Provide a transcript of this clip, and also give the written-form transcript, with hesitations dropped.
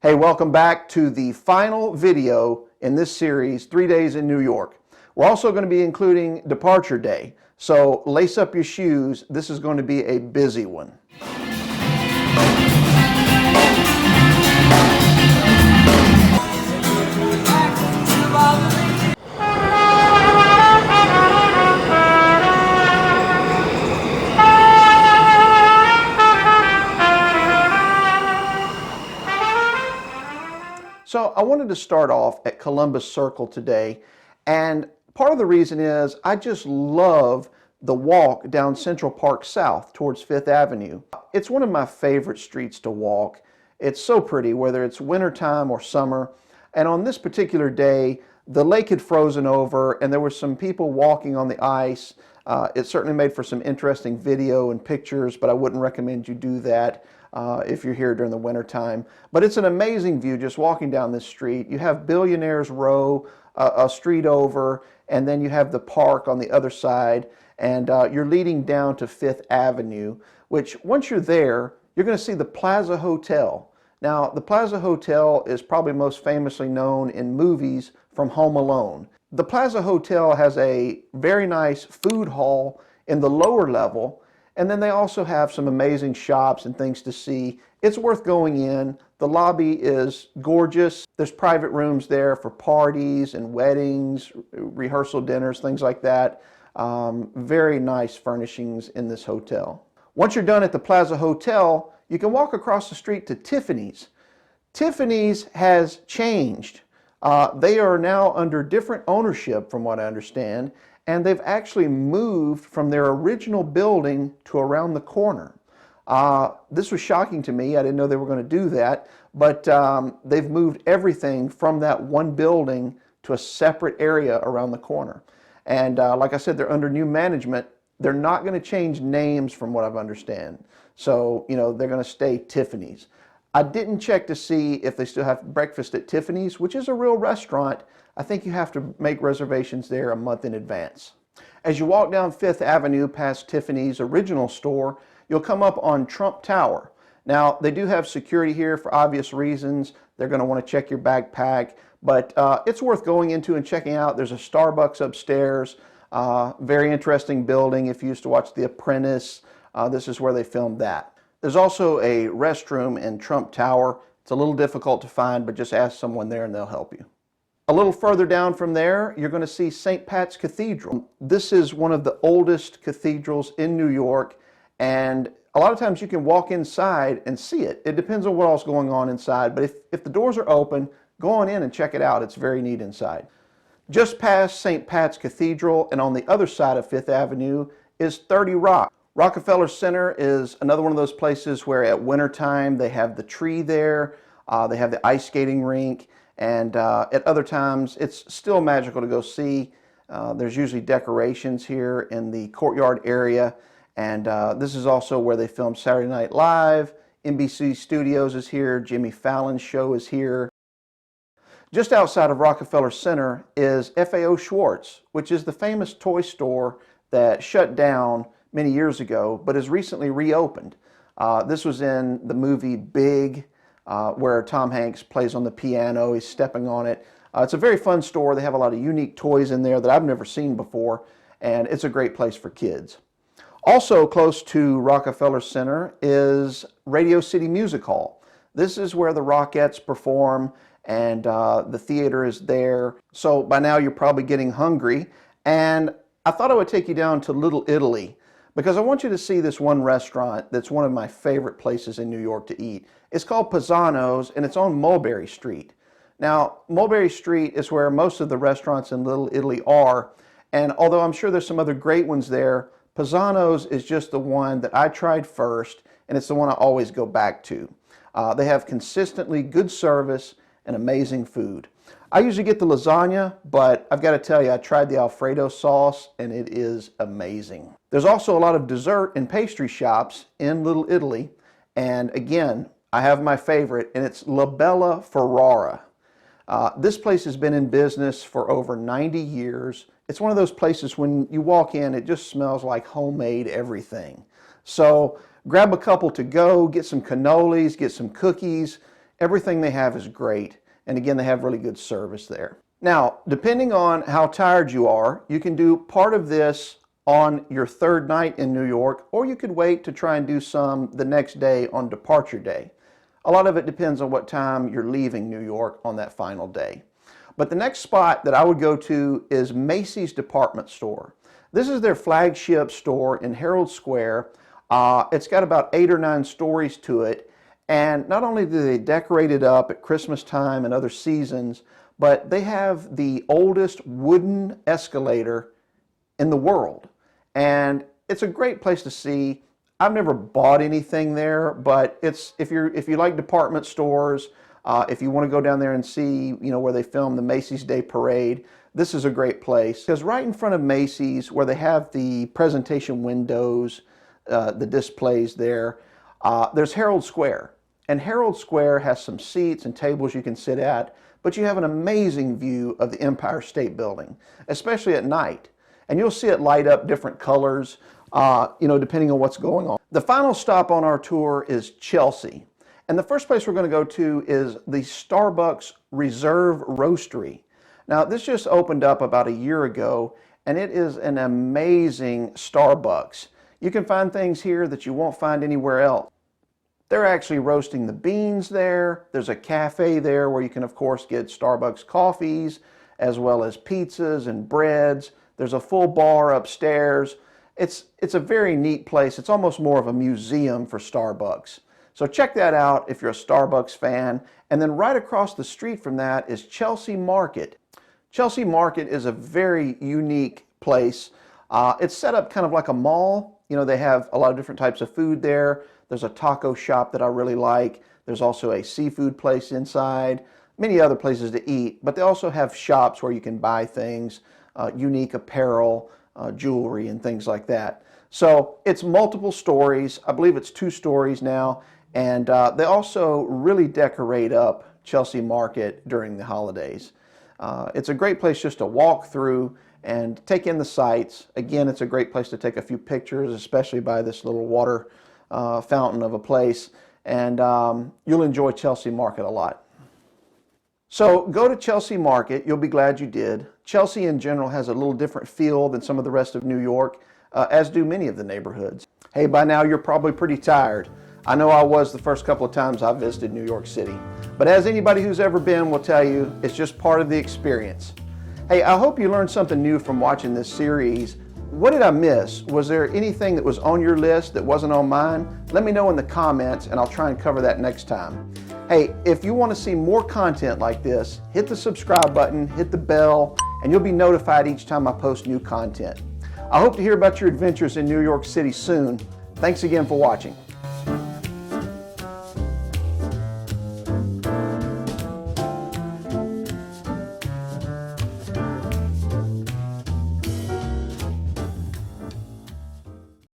Hey, welcome back to the final video in this series, 3 Days in New York. We're also going to be including Departure Day, so lace up your shoes. This is going to be a busy one. So I wanted to start off at Columbus Circle today, and part of the reason is I just love the walk down Central Park South towards Fifth Avenue. It's one of my favorite streets to walk. It's so pretty, whether it's wintertime or summer. And on this particular day, the lake had frozen over and there were some people walking on the ice. It certainly made for some interesting video and pictures, but I wouldn't recommend you do that if you're here during the winter time. But it's an amazing view just walking down this street. You have Billionaires Row, a street over, and then you have the park on the other side, and you're leading down to Fifth Avenue, which once you're there, you're going to see the Plaza Hotel. Now, the Plaza Hotel is probably most famously known in movies from Home Alone. The Plaza Hotel has a very nice food hall in the lower level, and then they also have some amazing shops and things to see. It's worth going in. The lobby is gorgeous. There's private rooms there for parties and weddings, rehearsal dinners, things like that. Very nice furnishings in this hotel. Once you're done at the Plaza Hotel, you can walk across the street to Tiffanys. Tiffanys has changed. They are now under different ownership, from what I understand, and they've actually moved from their original building to around the corner. This was shocking to me. I didn't know they were going to do that, but they've moved everything from that one building to a separate area around the corner. And like I said, they're under new management. They're not going to change names from what I've understand. So, they're going to stay Tiffanys. I didn't check to see if they still have breakfast at Tiffanys, which is a real restaurant. I think you have to make reservations there a month in advance. As you walk down Fifth Avenue past Tiffany's original store, you'll come up on Trump Tower. Now, they do have security here for obvious reasons. They're going to want to check your backpack, but it's worth going into and checking out. There's a Starbucks upstairs, very interesting building. If you used to watch The Apprentice, this is where they filmed that. There's also a restroom in Trump Tower. It's a little difficult to find, but just ask someone there and they'll help you. A little further down from there, you're going to see St. Pat's Cathedral. This is one of the oldest cathedrals in New York, and a lot of times you can walk inside and see it. It depends on what else is going on inside, but if the doors are open, go on in and check it out. It's very neat inside. Just past St. Pat's Cathedral and on the other side of Fifth Avenue is 30 Rock. Rockefeller Center is another one of those places where at wintertime they have the tree there, they have the ice skating rink, and at other times it's still magical to go see. There's usually decorations here in the courtyard area, and this is also where they filmed Saturday Night Live. NBC Studios is here, Jimmy Fallon's show is here. Just outside of Rockefeller Center is FAO Schwarz, which is the famous toy store that shut down many years ago, but has recently reopened. This was in the movie Big, where Tom Hanks plays on the piano, he's stepping on it. It's a very fun store. They have a lot of unique toys in there that I've never seen before, and it's a great place for kids. Also close to Rockefeller Center is Radio City Music Hall. This is where the Rockettes perform, and the theater is there. So by now you're probably getting hungry, and I thought I would take you down to Little Italy, because I want you to see this one restaurant that's one of my favorite places in New York to eat. It's called Pisano's, and it's on Mulberry Street. Now, Mulberry Street is where most of the restaurants in Little Italy are, and although I'm sure there's some other great ones there, Pisano's is just the one that I tried first, and it's the one I always go back to. They have consistently good service and amazing food. I usually get the lasagna, but I've got to tell you, I tried the Alfredo sauce and it is amazing. There's also a lot of dessert and pastry shops in Little Italy, and again, I have my favorite, and it's La Bella Ferrara. This place has been in business for over 90 years. It's one of those places when you walk in, it just smells like homemade everything. So grab a couple to go, get some cannolis, get some cookies, Everything they have is great. And again, they have really good service there. Now, depending on how tired you are, you can do part of this on your third night in New York, or you could wait to try and do some the next day on departure day. A lot of it depends on what time you're leaving New York on that final day. But the next spot that I would go to is Macys department store. This is their flagship store in Herald Square. It's got about 8 or 9 stories to it. And not only do they decorate it up at Christmas time and other seasons, but they have the oldest wooden escalator in the world. And it's a great place to see. I've never bought anything there, but it's if you like department stores, if you want to go down there and see, where they film the Macy's Day Parade, this is a great place. Because right in front of Macy's, where they have the presentation windows, the displays there, there's Herald Square. And Herald Square has some seats and tables you can sit at, but you have an amazing view of the Empire State Building, especially at night. And you'll see it light up different colors, depending on what's going on. The final stop on our tour is Chelsea. And the first place we're going to go to is the Starbucks Reserve Roastery. Now, this just opened up about a year ago, and it is an amazing Starbucks. You can find things here that you won't find anywhere else. They're actually roasting the beans there. There's a cafe there where you can, of course, get Starbucks coffees, as well as pizzas and breads. There's a full bar upstairs. It's a very neat place. It's almost more of a museum for Starbucks. So check that out if you're a Starbucks fan. And then right across the street from that is Chelsea Market. Chelsea Market is a very unique place. It's set up kind of like a mall. They have a lot of different types of food there. There's a taco shop that I really like. There's also a seafood place inside, many other places to eat, but they also have shops where you can buy things, unique apparel, jewelry, and things like that. So it's multiple stories. I believe it's 2 stories now. And they also really decorate up Chelsea Market during the holidays. It's a great place just to walk through and take in the sights. Again, it's a great place to take a few pictures, especially by this little water fountain of a place. And you'll enjoy Chelsea Market a lot. So go to Chelsea Market. You'll be glad you did. Chelsea in general has a little different feel than some of the rest of New York, as do many of the neighborhoods. Hey, by now you're probably pretty tired. I know I was the first couple of times I visited New York City. But as anybody who's ever been will tell you, it's just part of the experience. Hey, I hope you learned something new from watching this series. What did I miss? Was there anything that was on your list that wasn't on mine? Let me know in the comments and I'll try and cover that next time. Hey, if you want to see more content like this, hit the subscribe button, hit the bell, and you'll be notified each time I post new content. I hope to hear about your adventures in New York City soon. Thanks again for watching.